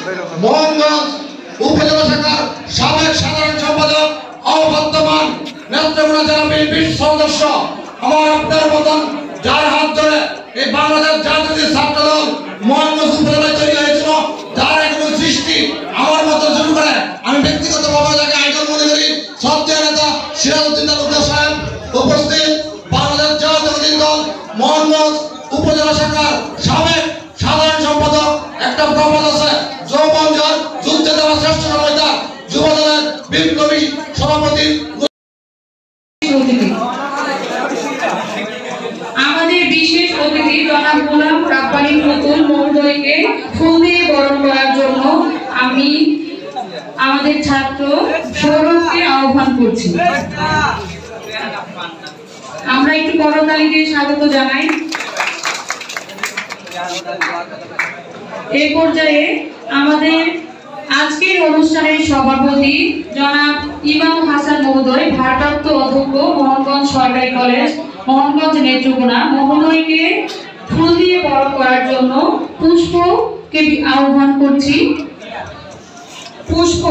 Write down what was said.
মোহনগঞ্জ উপজেলা শাখার সাবেক সাধারণ সম্পাদক অবর্তমান নেত্রকোনা জেলা বিএনপির সদস্য আমার আপনার মতন যার হাত ধরে এই বাংলাদেশ জাতীয় ছাত্র দল মোহনগঞ্জ উপজেলায় তৈরি হয়েছিল, তার একজন সৃষ্টি আমার মতো শুরু করে আমি ব্যক্তিগতভাবে যাকে আইডল মনে করি সবচেয়ে নেতা সিরাজউদ্দিন তালুকদার সাহেব উপস্থিত। বাংলাদেশ জাতীয় দল মোহনগঞ্জ উপজেলা শাখার সাবেক সাধারণ সম্পাদক একটা প্রবাদ আছে, যৌবন যার যুদ্ধে দেওয়া শ্রেষ্ঠ সময় তার, যুব দলের বিপ্লবী সভাপতি আমাদের বিশেষ অতিথি জনাব গোলাম রাব্বানী পুতুল মহোদয়কে ফুল দিয়ে বরণ করার জন্য আমি আমাদের ছাত্র সৌরভকে আহ্বান করছি। আমরা একটু করতালি দিয়ে স্বাগত জানাই। এই পর্যায়ে আমাদের আজকের অনুষ্ঠানের সভাপতি জনাব ইমাম হাসান মহোদয়, ভারপ্রাপ্ত অধ্যক্ষ মোহনগঞ্জ সরকারি কলেজ মোহনগঞ্জ নেত্রকোনা মহোদয়কে ফুল দিয়ে বরণ করার জন্য পুষ্পকে আহ্বান করছি। পুষ্প।